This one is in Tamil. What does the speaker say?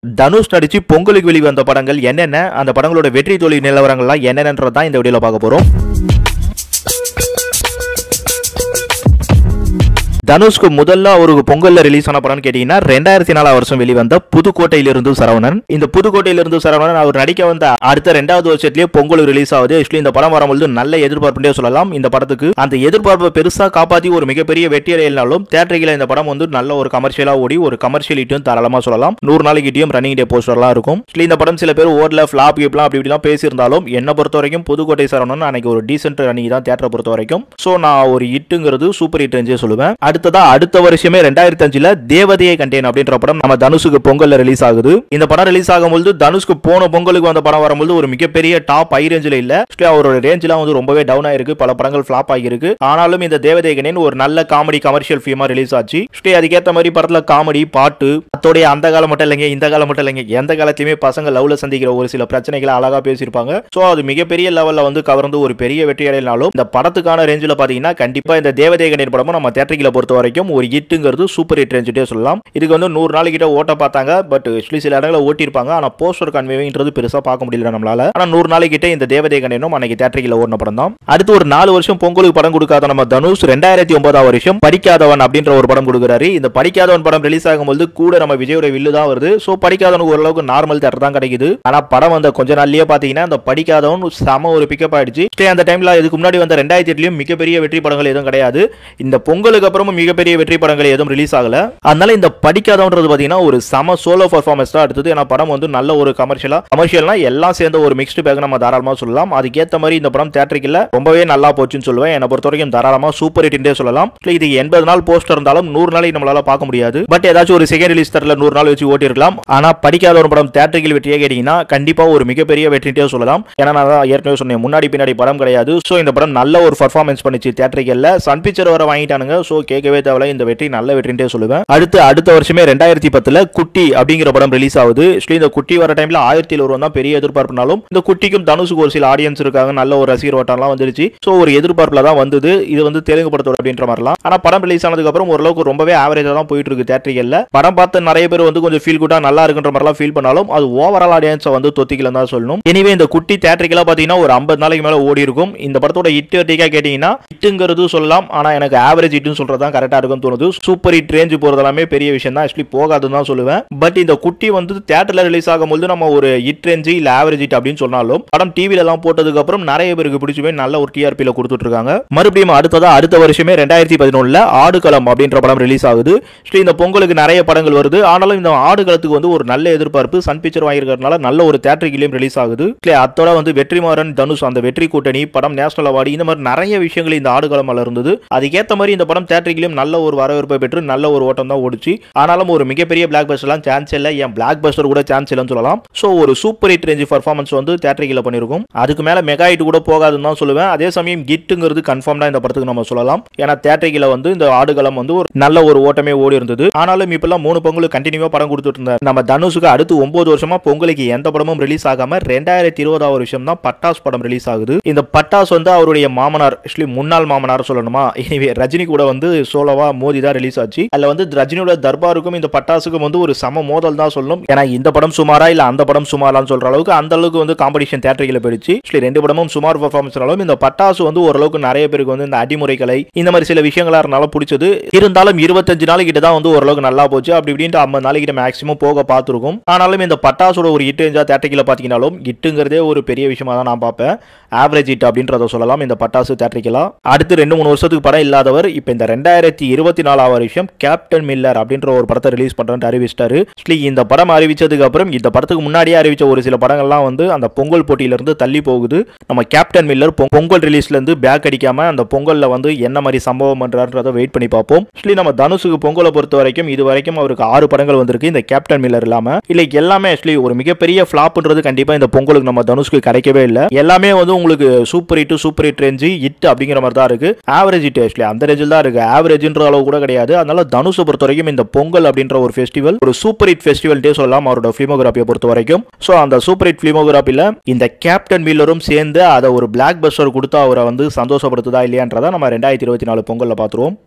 தனுஷ் நடிச்சு பொங்கலுக்கு வெளிவந்த படங்கள் என்னென்ன, அந்த படங்களோட வெற்றி தோல்வி நிலவரங்கள்லாம் என்னென்னன்றதான் இந்த வீடியோல பார்க்க போறோம். தனுஷ்க்கு முதல்ல அவருக்கு பொங்கல்ல ரிலீஸ் ஆன படம் கேட்டீங்கன்னா 2004 வருஷம் வெளிவந்த புதுக்கோட்டையிலிருந்து சரவணன். இந்த புதுக்கோட்டையிலிருந்து சரவணன் அவர் நடிக்க வந்த அடுத்த 2வது வருஷத்திலேயே பொங்கல் ரிலீஸ் ஆகுது. ஆக்சுவலி இந்த படம் வரும்போது நல்ல எதிர்பார்ப்புட்டே சொல்லலாம். இந்த படத்துக்கு அந்த எதிர்பார்ப்பை பெருசா காப்பாத்தி ஒரு மிகப்பெரிய வெற்றி அடையினாலும் தியேட்டரில் இந்த படம் வந்து நல்ல ஒரு கமர்ஷியலா ஓடி ஒரு கமர்ஷியல் ஹிட்டும் தாராளமா சொல்லலாம். 100 நாளைக்கு ஹிட்டும் ரன்னிங் டே போஸ்டர்லாம் இருக்கும். ஆக்சுவலி இந்த படம் சில பேர் ஓடல ஃபிளாப் கிப்லாம் அப்படி இப்படிலாம் பேசியிருந்தாலும் என்ன பொறுத்த வரைக்கும் புதுக்கோட்டை சரவணன் அன்னைக்கு ஒரு டீசென்ட் ரன்னிங் தான் தியேட்டரை பொறுத்த வரைக்கும். ஸோ நான் ஒரு ஹிட்டுங்கிறது சூப்பர் ஹிட் ரேஞ்சே சொல்லுவேன். அடுத்த வருஷமே 2005 தேவதையை கண்டேன் அப்படின்ற படம் நம்ம தனுஷுக்கு பொங்கல்ல ரிலீஸ் ஆகுது. இந்த படம் ரிலீஸ் ஆகும்போது தனுஷ்க்கு போன பொங்கலுக்கு வந்த படம் வரும்போது ஒரு மிகப்பெரிய டாப் ஹை ரேஞ்சில் இல்ல, அவரோட ரேஞ்சிலாம் வந்து ரொம்பவே டவுன் ஆயிருக்கு. பல படங்கள் ஃபிளாப் ஆகிருக்கு. ஆனாலும் இந்த தேவதையை கண்டேன் ஒரு நல்ல காமெடி கமர்ஷியல் ஃபிலிமா ரிலீஸ் ஆச்சு. அதுக்கேற்ற மாதிரி படத்துல காமெடி பாட்டு அதோடைய அந்த காலம் மட்டும் இல்லைங்க, இந்த காலம் மட்டும் இல்லைங்க, எந்த காலத்திலுமே பசங்க லவ்ல சந்திக்கிற ஒரு சில பிரச்சனைகளை அழகா பேசியிருப்பாங்க. ஸோ அது மிகப்பெரிய லெவல்ல வந்து கவர்ந்து ஒரு பெரிய வெற்றி அடையினாலும் இந்த படத்துக்கான ரேஞ்சில் பாத்தீங்கன்னா கண்டிப்பா இந்த தேவதையை கண்டேன் படமும் நம்ம தியேட்டரில் பொறுத்த வரைக்கும் ஒரு ஹிட்டுங்கிறது சூப்பர் ஹிட் ரேஞ்சிட்டே சொல்லலாம். இதுக்கு வந்து 100 நாள் கிட்ட ஓட்ட பார்த்தாங்க. பட் சில இடங்களை ஓட்டிருப்பாங்க. ஆனா போஸ்டர் கன்வேவிங்கிறது பெருசா பார்க்க முடியல நம்மளால. ஆனா 100 நாள் கிட்ட இந்த தேவதை கண்டேனும் அன்னைக்கு தியேட்டரில் ஓடின படம் தான். அடுத்து ஒரு 4 வருஷம் பொங்கலுக்கு படம் கொடுக்காத நம்ம தனுஷ் 2009 வருஷம் படிக்காதவன் அப்படின்ற ஒரு படம் கொடுக்குறாரு. இந்த படிக்காதவன் படம் ரிலீஸ் ஆகும்போது கூட நம்ம விஜயோட வில்லு தான் வருது. ஸோ படிக்காதவனுக்கு ஓரளவுக்கு நார்மல் தியேட்டர் தான் கிடைக்குது. ஆனா படம் வந்த கொஞ்ச நாள்லயே பாத்தீங்கன்னா இந்த படிக்காதவன் செம ஒரு பிக்கப் ஆயிடுச்சு. அந்த டைம்ல இதுக்கு முன்னாடி வந்த 2008 மிகப்பெரிய வெற்றி படங்கள் எதுவும் கிடையாது. இந்த பொங்கலுக்கு அப்புறமும் மிகப்பெரிய வெற்றி படங்கள் எதுவும் ரிலீஸ் ஆகல. அதனால இந்த படிக்காதவன்றது பாத்தீங்கன்னா ஒரு சம சோலோ பெர்ஃபார்மன்ஸ் தான் எடுத்தது. ஏன்னா படம் வந்து நல்ல ஒரு கமர்ஷியல்னா எல்லாம் சேர்ந்த ஒரு மிக்ஸ்டு பேக் நம்ம தாராளமா சொல்லலாம். அதுக்கேற்ற மாதிரி இந்த படம் தியேட்டரில் ரொம்பவே நல்லா போச்சுன்னு சொல்லுவேன். என்னை பொறுத்த வரைக்கும் தாராளமா சூப்பர் ஹிட்னே சொல்லலாம். இது 80 நாள் போஸ்டர் இருந்தாலும் 100 நாளைக்கு நம்மளால பார்க்க முடியாது. பட் ஏதாச்சும் ஒரு செகண்ட் ரிலீஸ் தரல 100 நாள் வச்சு ஓட்டி இருக்கலாம். ஆனா படிக்காத ஒரு படம் தியேட்டரில் வெற்றியே கேட்டீங்கன்னா கண்டிப்பா ஒரு மிகப்பெரிய வெற்றிட்டே சொல்லலாம். ஏன்னா நான் ஏற்கனவே சொன்னேன் முன்னாடி பின்னாடி படம் கிடையாது. ஸோ இந்த படம் நல்ல ஒரு பர்ஃபார்மன்ஸ் பண்ணிச்சு தியேட்டரில். சன் பிக்சர் வர வாங்கிட்டானுங்க. ஸோ கேட்கவே தேவையில்ல, இந்த வெற்றி நல்ல வெற்றிட்டே சொல்லுவேன். அடுத்த வருஷமே 2010 குட்டி அப்படிங்கிற படம் ரிலீஸ் ஆகுது. இந்த குட்டி வர டைம்ல 1000 தான் பெரிய எதிர்பார்ப்புனாலும் இந்த குட்டிக்கும் தனுஷுக்கு ஒரு சில ஆடியன்ஸ் இருக்காங்க, நல்ல ஒரு ரசிகர் வட்டம்லாம் வந்துருச்சு. ஸோ ஒரு எதிர்பார்ப்புல தான் வந்தது. இது வந்து தெலுங்கு படத்தோட அப்படின்ற மாதிரிலாம். ஆனா படம் ரிலீஸ் ஆனதுக்கு அப்புறம் ஓரளவுக்கு ரொம்பவே ஆவரேஜா தான் போயிட்டு இருக்கு தியேட்டரில். படம் பார்த்து நிறைய பேர் வந்து கொஞ்சம் ஃபீல் குட்டா நல்லா இருக்குன்ற மாதிரிலாம் ஃபீல் பண்ணாலும் அது ஓவரால் ஆடியன்ஸ் வந்து தொத்திக்கலன்னு தான் சொல்லணும். எனவே இந்த குட்டி தியேட்டரிக்கெல்லாம் பாத்தீங்கன்னா ஒரு 50 நாளைக்கு மேல ஓடி இருக்கும். இந்த படத்தோட ஹிட் வெட்டிக்கா கேட்டீங்கன்னா ஹிட்டுங்கிறது சொல்லலாம். ஆனா எனக்கு ஆவரேஜ் ஹிட்னு சொல்றதுதான் கரெக்டா இருக்கும்னு தோணுது. சூப்பர் ஹிட் ரேஞ்ச் போறதெல்லாமே பெரிய விஷயம் தான். ஆக்சுவலி போகாதுன்னு தான் சொல்லுவேன். பட் இந்த குட்டி வந்து தியேட்டர்ல ரிலீஸ் ஆகும்போது நம்ம ஒரு ஹிட் ரேஞ்ச் இல்ல ஆவரேஜ் ஹிட் அப்படின்னு சொன்னாலும் படம் டிவில எல்லாம் போட்டதுக்கு அப்புறம் நிறைய பேருக்கு பிடிச்சு போய் நல்ல ஒரு டிஆர்பில கொடுத்துட்டு இருக்காங்க. மறுபடியும் அடுத்த வருஷமே 2011 ஆடுகளம் அப்படின்ற படம் ரிலீஸ் ஆகுது. இந்த பொங்கலுக்கு நிறைய படங்கள் வருது. ஆனாலும் இந்த ஆடுகளத்துக்கு வந்து ஒரு நல்ல எதிர்பார்ப்பு சன் பிக்சர் வாங்கியிருக்கிறதுனால நல்ல ஒரு தியேட்டரிலும் ரிலீஸ் ஆகுது. அதோட வந்து வெற்றிமாறன் தனுஷ் அந்த வெற்றி கூட்டணி படம் நேஷனல் அவார்டு இந்த மாதிரி நிறைய விஷயங்கள் இந்த ஆடுகளம் இருந்தது. அதுக்கேற்ற மாதிரி இந்த படம் தியேட்டரிலும் நல்ல ஒரு வரவேற்பை பெற்று நல்ல ஒரு ஓட்டம் தான் ஓடிச்சு. ஆனாலும் ஒரு மிகப்பெரிய பிளாக் பஸ்டர்லாம் சான்ஸ் இல்லை, ஏன் பிளாக் பஸ்டர் கூட சான்ஸ் இல்லைன்னு சொல்லலாம். ஸோ ஒரு சூப்பர் ஹிட் ரேஞ்ச் பர்ஃபார்மன்ஸ் வந்து தியேட்டரில் பண்ணிருக்கும். அதுக்கு மேல மெகா ஹிட் கூட போகாதுன்னு தான் சொல்லுவேன். அதே சமயம் ஹிட்டுங்கிறது கன்ஃபார்ம்டா இந்த படத்துக்கு நம்ம சொல்லலாம். ஏன்னா தியேட்டரில் வந்து இந்த ஆடுகளம் வந்து ஒரு நல்ல ஒரு ஓட்டமே ஓடி இருந்தது. ஆனாலும் இப்பெல்லாம் 3 பொங்கலுக்கு கண்டினியூவா படம் கொடுத்துட்டு இருந்தார் நம்ம தனுஷுக்கு. அடுத்து 9 வருஷமா பொங்கலுக்கு எந்த படமும் ரிலீஸ் ஆகாம 2020 வருஷம் தான் பட்டாஸ் படம் ரிலீஸ் ஆகுது. இந்த பட்டாஸ் வந்து அவருடைய மாமனார், முன்னாள் மாமனார் சொல்லணுமா, ரஜினி கூட வந்து சோலோவா மோதி தான் ரிலீஸ் ஆச்சு. அதுல வந்து ரஜினியோட தர்பாருக்கும் இந்த பட்டாசுக்கும் வந்து ஒரு சம மோதல் தான் சொல்லணும். ஏன்னா இந்த படம் சுமாரா இல்ல அந்த படம் சுமாரான்னு சொல்ற அளவுக்கு அந்த அளவுக்கு வந்து காம்படிஷன் தியேட்டரில் போயிடுச்சு. 2 படமும் சுமார் பெர்ஃபார்மன்ஸ். இந்த பட்டாசு வந்து ஓரளவுக்கு நிறைய பேருக்கு வந்து இந்த அடிமுறை கலை இந்த மாதிரி சில விஷயங்களா இருந்தாலும் பிடிச்சது. இருந்தாலும் 25 நாள் கிட்ட தான் வந்து ஓரளவுக்கு நல்லா போச்சு. அப்படி இப்படின்ட்டு 50 நாள் கிட்ட மேக்ஸிமம் போக பார்த்துருக்கும். ஆனாலும் இந்த பட்டாசோட ஒரு ஹிட் ரேஞ்சா தியேட்டரில் பாத்தீங்கன்னாலும் ஹிட்டுங்கிறதே ஒரு பெரிய விஷயமா தான் நான் பார்ப்பேன். ஆவரேஜ் ஹிட் அப்படின்றத சொல்லலாம் இந்த பட்டாசு தியேட்டரிக்கெல்லாம். அடுத்து 2-3 வருஷத்துக்கு படம் இல்லாதவர் இப்ப இந்த 2024 வருஷம் கேப்டன் மில்லர் அப்படின்ற ஒரு படத்தை ரிலீஸ் பண்றேன்னு அறிவிச்சிட்டாரு. இந்த படம் அறிவிச்சதுக்கு அப்புறம் இந்த படத்துக்கு முன்னாடியே அறிவிச்ச ஒரு சில படங்கள்லாம் வந்து அந்த பொங்கல் போட்டியிலிருந்து தள்ளி போகுது. நம்ம கேப்டன் மில்லர் பொங்கல் ரிலீஸ்ல இருந்து பேக் அடிக்காம அந்த பொங்கல்ல வந்து என்ன மாதிரி சம்பவம் பண்றாருன்றத வெயிட் பண்ணி பார்ப்போம். நம்ம தனுஷுக்கு பொங்கலை பொறுத்த வரைக்கும் இது வரைக்கும் அவருக்கு 6 படங்கள் வந்திருக்கு இந்த கேப்டன் மில்லர் இல்லாம. எல்லாமே ஒரு மிகப்பெரிய ஃபிளாப்ன்றது கண்டிப்பா இந்த பொங்கலுக்கு நம்ம தனுஷ்க்கு கிடைக்கவே இல்லை. எல்லாமே வந்து உங்களுக்கு சூப்பர் ஹிட் ரேஞ்ச் ஹிட் அப்படிங்கிற மாதிரி தான் இருக்கு. ஆவரேஜ் ஹிட் அந்த ரேஞ்சில் தான் இருக்கு. ஆவரேஜ்ன்ற அளவு கூட கிடையாது. அதனால தனுஷை பொறுத்த வரைக்கும் இந்த பொங்கல் அப்படின்ற ஒரு ஃபெஸ்டிவல் ஒரு சூப்பர் ஹிட் ஃபெஸ்டிவல் சொல்லலாம் அவரோட ஃபிலிமோகிராஃபியை பொறுத்த வரைக்கும். ஸோ அந்த சூப்பர் ஹிட் ஃபிலிமோகிராஃபில இந்த கேப்டன் மில்லரும் சேர்ந்து அதை ஒரு பிளாக் பஸ்டர் கொடுத்து அவரை வந்து சந்தோஷப்படுத்துதா இல்லையான்றதை நம்ம 2024 பொங்கல்ல பார்த்துருவோம்.